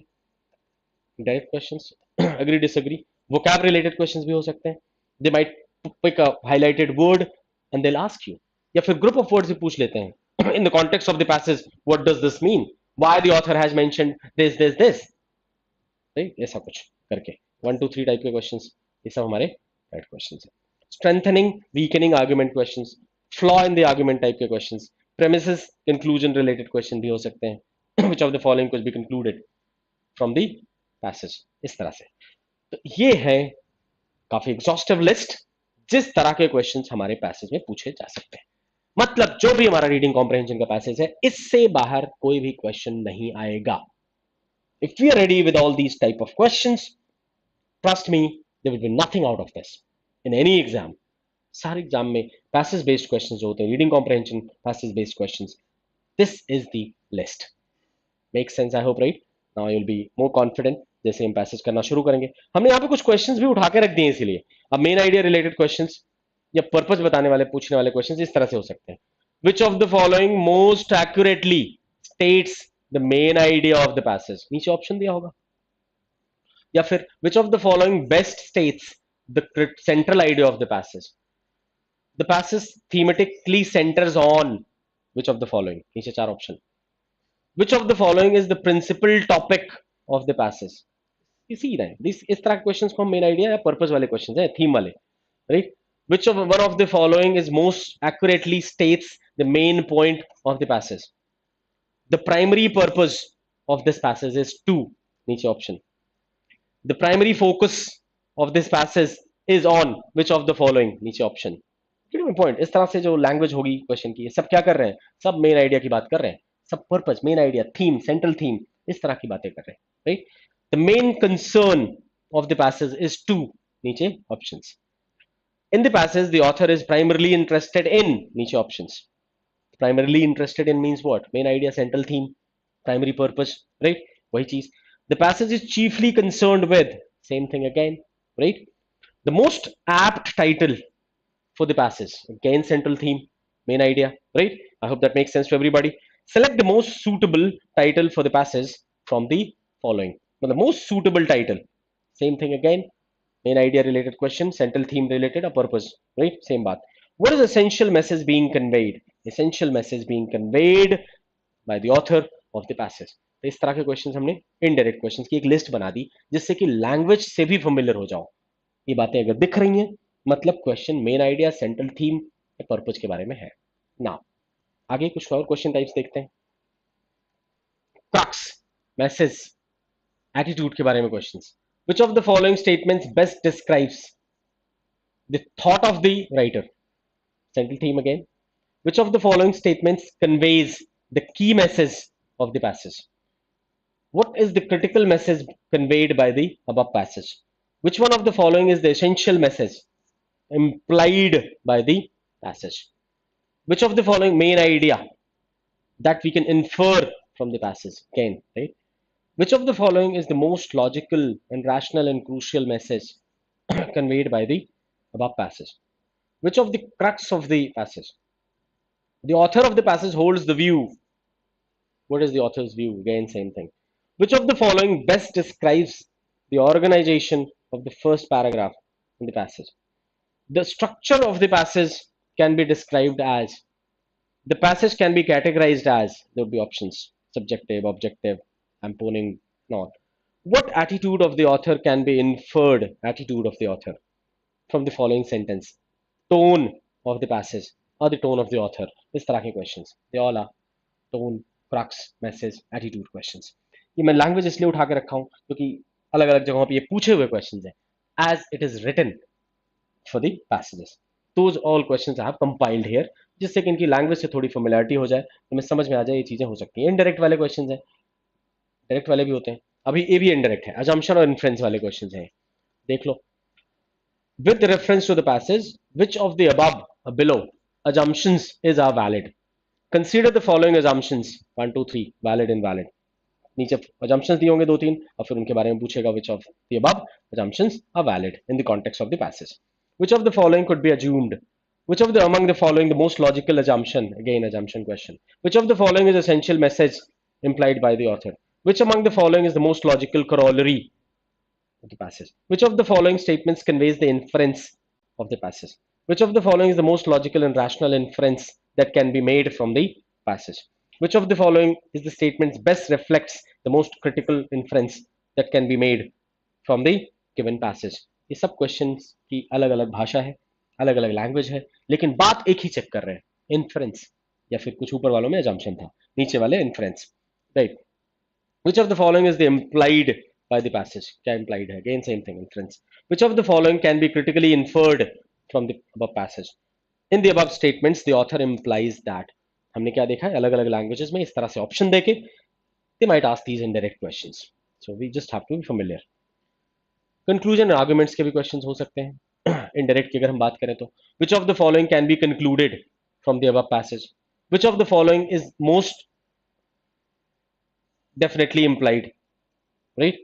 direct questions. Agree disagree, vocab related questions भी हो सकते हैं. They might pick a highlighted word and they will ask you, या फिर group of words भी पूछ लेते हैं. In the context of the passage, what does this mean, why the author has mentioned this, right. ऐसा कुछ करके 1 2 3 type के क्वेश्चंस, ये सब हमारे राइट क्वेश्चंस हैं. Strengthening, weakening argument questions, flaw in the argument type के questions, premises, conclusion related question भी हो सकते हैं. Which of the following could be concluded from the passage, इस तरह से. तो ये है काफी एग्जॉस्टिव लिस्ट जिस तरह के क्वेश्चंस हमारे पैसेज में पूछे जा सकते हैं. मतलब जो भी हमारा रीडिंग कॉम्प्रिहेंशन का पैसेज है, इससे बाहर कोई भी क्वेश्चन नहीं आएगा. If we are ready with all these type of questions, trust me, there will be nothing out of this in any exam. सारे एग्जाम में पैसेज बेस्ड क्वेश्चंस जो होते हैं, reading comprehension passage based questions, this is the list. Make sense, I hope, right. Now you will be more confident जैसे हम passage करना शुरू करेंगे. हमने यहाँ पे कुछ क्वेश्चंस भी उठा के रख दिए इसीलिए. अब मेन आइडिया रिलेटेड क्वेश्चंस या पर्पस बताने वाले, पूछने वाले क्वेश्चंस इस तरह से हो सकते हैं. Which of the following most accurately states the main idea of the passage, नीचे ऑप्शन दिया होगा. या फिर which of the following best states the central idea of the passage, the passage thematically centers on which of the following, नीचे 4 option. Which of the following is the principal topic of the passage, इसी रहे. इस तरह के questions को हम main idea या purpose वाले क्वेश्चंस हैं, थीम वाले, right. Which of one of the following is most accurately states the main point of the passage? The primary purpose of this passage is to, नीचे option. The primary focus of this passage is on which of the following, नीचे option. point. इस तरह से जो language होगी question की, सब क्या कर रहे हैं, सब मेन आइडिया की बात कर रहे हैं, सब purpose, main idea, theme, central theme, इस तरह की बातें कर रहे हैं, right. The main concern of the passage is to, नीचे options. In the passage, the author is primarily interested in, niche options. Primarily interested in means what? Main idea, central theme, primary purpose, right? वही चीज. The passage is chiefly concerned with, same thing again, right? The most apt title for the passage. Again, central theme, main idea, right? I hope that makes sense to everybody. Select the most suitable title for the passage from the following. But the most suitable title, same thing again, main idea related question, central theme related, a purpose, right? Same baat. What is essential message being conveyed? Essential message being conveyed by the author of the passage. तो इस तरह के questions हमने indirect questions की एक list बना दी जिससे कि लैंग्वेज से भी फेमिलियर हो जाओ. ये बातें अगर दिख रही हैं मतलब question main idea central theme या पर्पज के बारे में है ना. आगे कुछ और क्वेश्चन टाइप्स देखते हैं. क्रक्स, मैसेज, एटीट्यूड के बारे में questions. Which of the following statements best describes the thought of the writer? Central theme again. Which of the following statements conveys the key message of the passage? What is the critical message conveyed by the above passage? Which one of the following is the essential message implied by the passage? Which of the following main idea that we can infer from the passage? Again, right? Which of the following is the most logical and rational and crucial message conveyed by the above passage? Which of the crux of the passage? The author of the passage holds the view. What is the author's view? Again, same thing. Which of the following best describes the organization of the first paragraph in the passage? The structure of the passage can be described as, the passage can be categorized as, there would be options, subjective, objective, amponing, not. What attitude of the author can be inferred, attitude of the author, from the following sentence? Tone of the passage or the tone of the author. इस तरह के questions. They all are tone, crux, message, attitude questions. ये मैं language इसलिए उठा के रखा हूं क्योंकि अलग अलग जगहों पे ये पूछे हुए क्वेश्चंस हैं as it is written for the passages. Those all questions I have compiled here जिससे कि इनकी लैंग्वेज से थोड़ी फेमिलियरिटी हो जाए तो मैं समझ में आ जाए ये चीजें हो सकती हैं. इनडायरेक्ट वाले क्वेश्चंस हैं, डायरेक्ट वाले भी होते हैं. अभी ये भी इनडायरेक्ट है, अजम्पशन और इन्फ्रेंस वाले क्वेश्चंस हैं. देख लो. With reference to the passage which of the above below assumptions is are valid? Consider the following assumptions 1 2 3 valid invalid. नीचे assumptions दिए होंगे दो तीन और फिर उनके बारे में पूछेगा which of the above assumptions are valid in the context of the passage. Which of the following could be assumed? Which of the among the following the most logical assumption? Again assumption question. Which of the following is essential message implied by the author? Which among the following is the most logical corollary of the passage? Which of the following statements conveys the inference of the passage? Which of the following is the most logical and rational inference that can be made from the passage? Which of the following is the statements best reflects the most critical inference that can be made from the given passage? ये सब questions की अलग अलग भाषा है, अलग अलग language है, लेकिन बात एक ही चेक कर रहे हैं, इन्फ्रेंस. या फिर कुछ ऊपर वालों में assumption था, नीचे वाले inference, right. Which of the following is the implied by the passage? क्या implied है? Again same thing, inference. Which of the following can be critically inferred from the above passage? In the above statements the author implies that. हमने क्या देखा है अलग अलग languages में इस तरह से ऑप्शन देके they might ask these indirect questions, so we just have to be familiar. Conclusion arguments के भी क्वेश्चंस हो सकते हैं. इनडायरेक्ट की अगर हम बात करें तो which of the following can be concluded from the above passage? Which of the following is most definitely implied, right?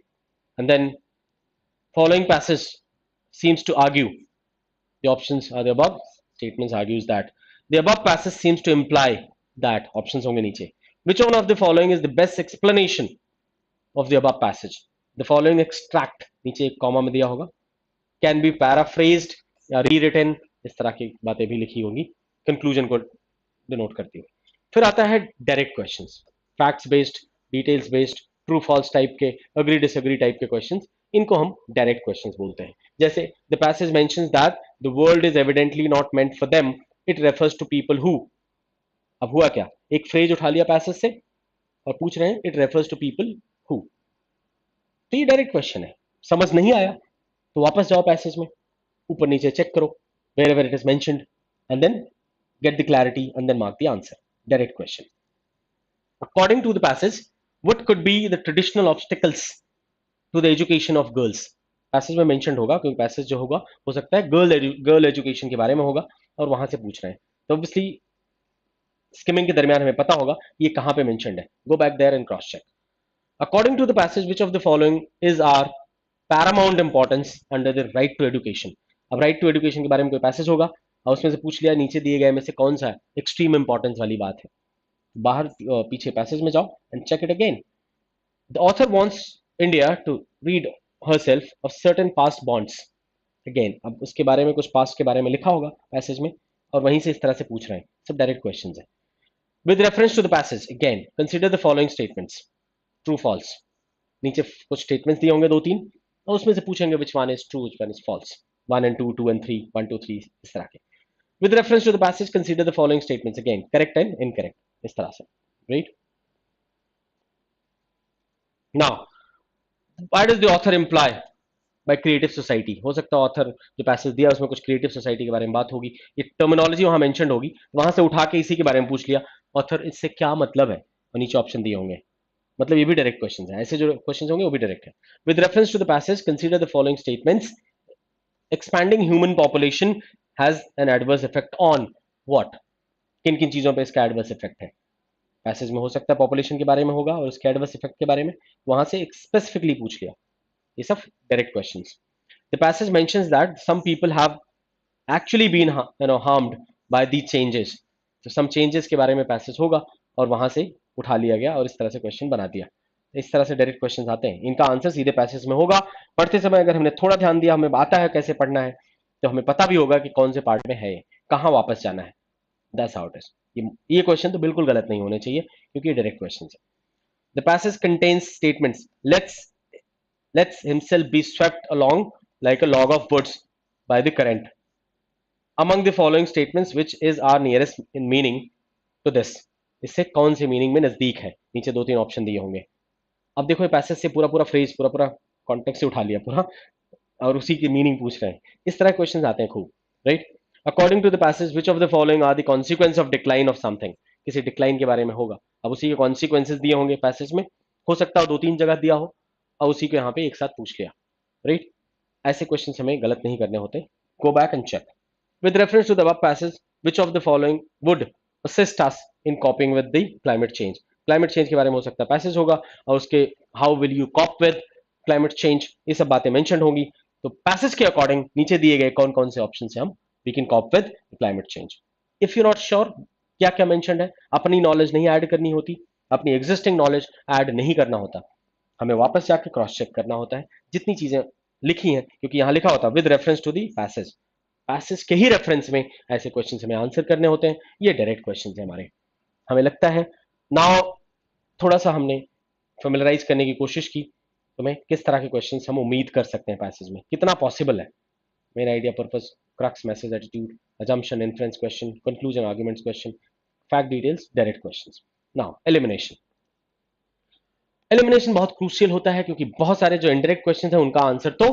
And then following passage seems to argue, the options are the above statements argues that the above passage seems to imply that, options होंगे नीचे. Which one of the following is the best explanation of the above passage? The following extract, नीचे एक comma में दिया होगा, can be paraphrased या rewritten, इस तरह की बातें भी लिखी होंगी, कंक्लूजन को डिनोट करती है. फिर आता है direct questions, facts based, details based, true false type के, अग्री डिसएग्री टाइप के क्वेश्चंस, इनको हम डायरेक्ट क्वेश्चंस बोलते हैं. जैसे the passage mentions that the world is evidently not meant for them, it refers to people who. अब हुआ क्या, एक फ्रेज उठा लिया पैसेज से और पूछ रहे हैं it refers to people who. तो ये डायरेक्ट क्वेश्चन है. समझ नहीं आया तो वापस जाओ पैसेज में, ऊपर नीचे चेक करो wherever it is mentioned and then get the clarity and then mark the answer. Direct question. According to the passage, what could be the traditional obstacles to the education of girls? Passage में mentioned होगा क्योंकि passage जो होगा हो सकता है girl education के बारे में होगा और वहां से पूछ रहे हैं, तो ऑब्वियसली स्किमिंग के दरमियान हमें पता होगा ये कहां पे मेंशनड है. Go back there and cross check. According to the passage, which of the following is our paramount importance under the right to education? अब राइट टू एजुकेशन के बारे में कोई पैसेज होगा और उसमें से पूछ लिया नीचे दिए गए में से कौन सा एक्सट्रीम इंपॉर्टेंस वाली बात है, बाहर पीछे पैसेज में जाओ and check it again. The author wants India to rid herself of certain past bonds. Again अब उसके बारे में कुछ पास्ट के बारे में लिखा होगा पैसेज में और वहीं से इस तरह से पूछ रहे हैं, सब डायरेक्ट क्वेश्चंस है. With reference to the passage again consider the following statements, true false. नीचे कुछ स्टेटमेंट्स दिए होंगे दो तीन और उसमें से पूछेंगे which one is true which one is false, 1 and 2, 2 and 3, 1 2 3 इस तरह के. With reference to the passage consider the following statements again correct and incorrect इस तरह से. Right now what does the author imply by creative society. हो सकता है author जो पैसेज दिया उसमें कुछ क्रिएटिव सोसाइटी के बारे में बात होगी, ये टर्मिनोलॉजी वहां मेंशन होगी, वहां से उठा के इसी के बारे में पूछ लिया ऑथर इससे क्या मतलब है और नीचे ऑप्शन दिए होंगे. मतलब ये भी डायरेक्ट क्वेश्चन है, ऐसे जो क्वेश्चन होंगे वो भी डायरेक्ट है. With reference to the passage consider the following statements. Expanding human population has an adverse effect on what. किन किन चीजों पे इसका एडवर्स इफेक्ट है. पैसेज में हो सकता है पॉपुलेशन के बारे में होगा और उसके एडवर्स इफेक्ट के बारे में वहां से एक स्पेसिफिकली पूछ लिया. ये सब direct questions. The passage mentions that some people have actually been harmed by these changes. तो सम चेंजेस के बारे में पैसेज होगा और वहां से उठा लिया गया और इस तरह से क्वेश्चन बना दिया. इस तरह से डायरेक्ट क्वेश्चन आते हैं, इनका आंसर सीधे पैसेज में होगा. पढ़ते समय अगर हमने थोड़ा ध्यान दिया, हमें आता है कैसे पढ़ना है, तो हमें पता भी होगा कि कौन से पार्ट में है, कहाँ वापस जाना है. That's how it is. ये क्वेश्चन तो बिल्कुल गलत नहीं होने चाहिए क्योंकि ये डायरेक्ट क्वेश्चन है. The passage contains statements lets himself be swept along like a log of woods by the current. Among the following statements which is are nearest in meaning to this. इससे कौन से meaning में नजदीक है. नीचे दो तीन ऑप्शन दिए होंगे. अब देखो ये पैसेज से पूरा पूरा फ्रेज पूरा पूरा कॉन्टेक्स्ट से उठा लिया पूरा और उसी की मीनिंग पूछ रहे हैं. इस तरह क्वेश्चन आते हैं खूब. Right. According to the passage which of the following are the consequence of decline of something. किसी डिक्लाइन के बारे में होगा, अब उसी के कॉन्सिक्वेंसेज दिए होंगे पैसेज में. हो सकता है दो तीन जगह दिया हो और उसी को यहाँ पे एक साथ पूछ लिया. राइट. ऐसे क्वेश्चन हमें गलत नहीं करने होते. Go back and check. With reference to the above passage which of the following would assist us in coping with the climate change. Climate change के बारे में हो सकता है पैसेज होगा और उसके how will you corp with climate change ये सब बातें मेंशन होंगी. तो पैसेज के अकॉर्डिंग नीचे दिए गए कौन कौन से ऑप्शन से हम we can cope with climate change. If you not sure क्या क्या मेंशन है, अपनी नॉलेज नहीं ऐड करनी होती, अपनी एग्जिस्टिंग नॉलेज ऐड नहीं करना होता, हमें वापस जाके क्रॉस चेक करना होता है जितनी चीजें लिखी हैं, क्योंकि यहां लिखा होता है with reference to the passage. Passage के ही रेफरेंस में ऐसे क्वेश्चन हमें आंसर करने होते हैं. ये डायरेक्ट क्वेश्चन है हमारे. हमें लगता है नाउ थोड़ा सा हमने फेमिलराइज करने की कोशिश की तुम्हें किस तरह के क्वेश्चन हम उम्मीद कर सकते हैं पैसेज में, कितना पॉसिबल है. Main idea, purpose, crux, message, attitude, assumption, inference question, conclusion, arguments question, fact details, direct questions. Now elimination. Elimination बहुत क्रूशियल होता है क्योंकि बहुत सारे जो इनडायरेक्ट क्वेश्चन है उनका आंसर तो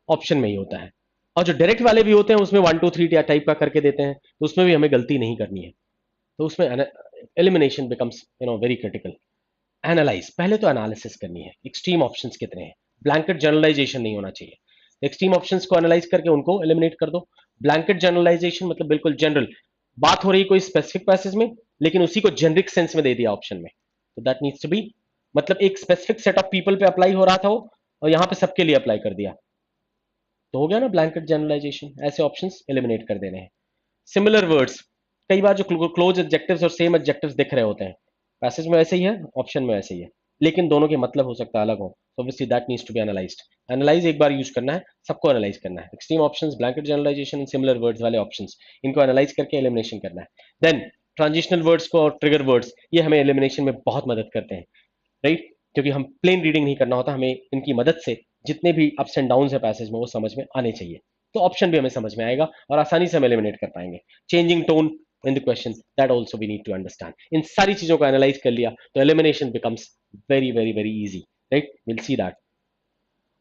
ऑप्शन में ही होता है और जो डायरेक्ट वाले भी होते हैं उसमें 1 2 3 टाइप का करके देते हैं, तो उसमें भी हमें गलती नहीं करनी है. तो उसमें elimination becomes very critical. Analyse, पहले तो एनालिसिस करनी है. एक्सट्रीम ऑप्शंस कितने हैं, ब्लैंकेट जनरलाइजेशन नहीं होना चाहिए. एक्सट्रीम ऑप्शंस को एनालाइज करके उनको एलिमिनेट कर दो. ब्लैंकेट जनरलाइजेशन मतलब बिल्कुल जनरल बात हो रही कोई स्पेसिफिक पैसेज में लेकिन उसी को जेनरिक सेंस में दे दिया ऑप्शन में. तो दैट नीड्स टू बी, मतलब एक स्पेसिफिक सेट ऑफ पीपल पे अप्लाई हो रहा था वो और यहां पे सबके लिए अप्लाई कर दिया, तो हो गया ना ब्लैंकेट जनरलाइजेशन. ऐसे ऑप्शंस एलिमिनेट कर देने हैं. सिमिलर वर्ड्स, कई बार जो क्लोज एडजेक्टिव्स और सेम एडजेक्टिव्स दिख रहे होते हैं, पैसेज में ऐसे ही है ऑप्शन में ऐसे ही है लेकिन दोनों के मतलब हो सकता है अलग हो. So obviously that needs to be analysed. Analyse एक बार यूज करना है, सबको एनालाइज करना है. Extreme options, blanket generalisation and similar words वाले ऑप्शंस, इनको एनालाइज करके एलिमिनेशन करना है. देन ट्रांजिशनल वर्ड्स को और ट्रिगर वर्ड्स, ये हमें एलिमिनेशन में बहुत मदद करते हैं. राइट. क्योंकि हम प्लेन रीडिंग नहीं करना होता, हमें इनकी मदद से जितने भी अप्स एंड डाउन है पैसेज में वो समझ में आने चाहिए. तो ऑप्शन भी हमें समझ में आएगा और आसानी से हम एलिमिनेट कर पाएंगे. Changing tone in the question, that also we need to understand. इन सारी चीजों को एनालाइज कर लिया तो elimination becomes very very very easy. Right. Will see that.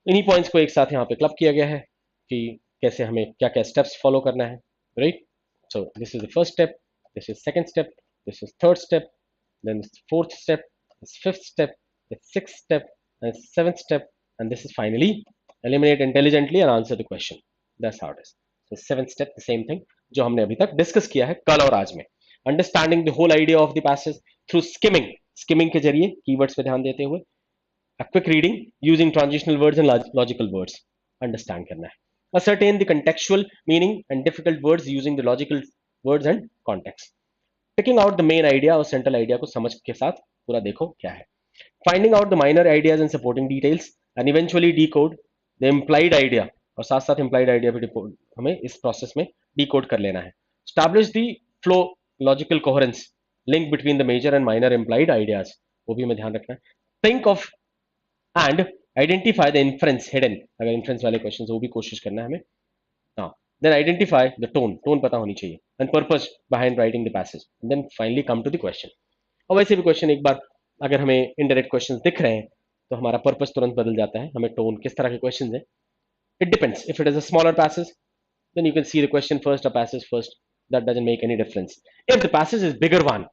इन्हीं पॉइंट्स को एक साथ यहाँ पे क्लब किया गया है कि कैसे हमें क्या क्या स्टेप्स फॉलो करना है. Right. So this is the first step, this is second step, this is third step, then fourth step, fifth step, the sixth step, and seventh step, and this is finally eliminate intelligently and answer the question. That's how it is. So seventh step, the same thing जो हमने अभी तक discuss किया है कल और आज में. Understanding the whole idea of the passage through skimming, skimming के जरिए कीवर्ड्स पे ध्यान देते हुए, a quick reading using transitional words and logical words, understand करना है. ascertain the contextual meaning and difficult words using the logical words and context, picking out the main idea और central idea को समझ के साथ पूरा देखो क्या है, finding out the minor ideas and supporting details and eventually decode the implied idea, और साथ साथ implied idea भी हमें इस प्रोसेस में decode कर लेना है, establish the flow logical coherence link between the major and minor implied ideas, वो भी हमें ध्यान रखना है, think of and identify the inference hidden, अगर inference वाले क्वेश्चन वो भी कोशिश करना है हमें, हाँ, then identify the tone पता होनी चाहिए, and purpose behind writing the passage, and then finally come to the question. और वैसे भी क्वेश्चन एक बार अगर हमें इनडायरेक्ट क्वेश्चन दिख रहे हैं तो हमारा पर्पस तुरंत बदल जाता है, हमें टोन किस तरह के क्वेश्चन है, it depends, if it is a smaller passage then you can see the question first or passage first, that doesn't make any difference. If the passage is bigger one,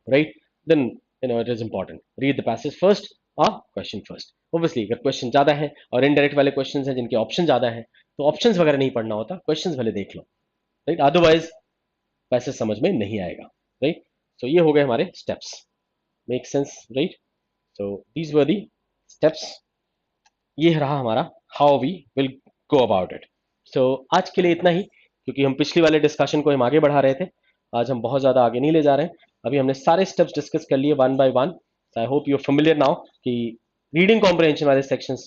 right, then it is important, read the passage first or question first. Obviously अगर question ज्यादा है और indirect वाले question हैं जिनके option ज्यादा है तो ऑप्शंस वगैरह नहीं पढ़ना होता, क्वेश्चंस भले देख लो, राइट, अदरवाइज पैसेज समझ में नहीं आएगा, राइट. सो ये हो गए हमारे steps, make sense, right. So these were the steps, ये रहा हमारा how we will go about it. So आज के लिए इतना ही, क्योंकि हम पिछली वाले डिस्कशन को हम आगे बढ़ा रहे थे, आज हम बहुत ज़्यादा आगे नहीं ले जा रहे हैं, अभी हमने सारे स्टेप्स डिस्कस कर लिए one by one. I hope you are familiar now कि रीडिंग कॉम्प्रिहेंशन वाले सेक्शंस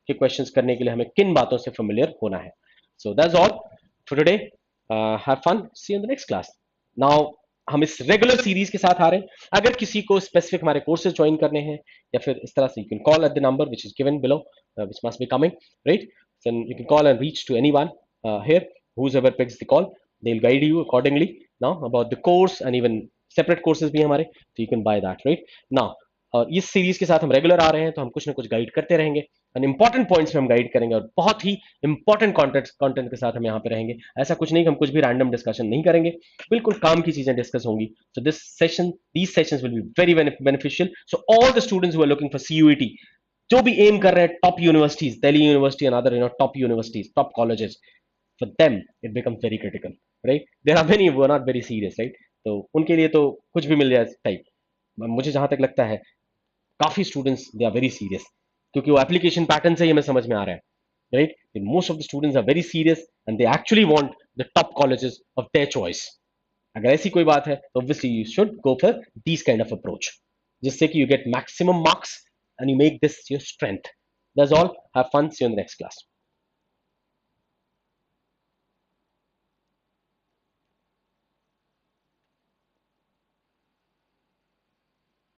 के क्वेश्चंस करने के लिए हमें किन बातों से फेमिलियर होना है. So that's all for today, have fun, see you in the next class. Now हम इस रेगुलर सीरीज के साथ आ रहे हैं, अगर किसी को स्पेसिफिक हमारे कोर्सेज ज्वाइन करने हैं या फिर इस तरह से, you can call at the number which is given below, which must be coming, right? Then you can call and reach to anyone here, whoever picks the call, they'll guide you accordingly now about the course, and even separate courses भी हमारे, so you can buy that, right? Now और इस series के साथ हम regular आ रहे हैं तो हम कुछ ना कुछ गाइड करते रहेंगे, एंड इंपॉर्टेंट पॉइंट्स में हम गाइड करेंगे और बहुत ही इंपॉर्टेंट कंटेंट के साथ हम यहाँ पे रहेंगे. ऐसा कुछ नहीं कि हम कुछ भी रैंडम डिस्कशन नहीं करेंगे, बिल्कुल काम की चीजें डिस्कस होंगी. So this session, these sessions will be very beneficial. So all the students who are looking for CUET, जो भी एम कर रहे हैं top universities, Delhi university and other top universities, top colleges, for them it becomes very critical, right? There are many who are not very serious, right? तो उनके लिए तो कुछ भी मिल जाए टाइप, मुझे जहां तक लगता है काफी students they are very serious, क्योंकि वो एप्लीकेशन पैटर्न से ही हमें समझ में आ रहा है, right? Most of the students are very serious and they actually want the top colleges of their choice. अगर ऐसी कोई बात है तो obviously you should go for this kind of approach, जिससे कि you get maximum marks and you make this your strength. That's all. Have fun. See you in the next class.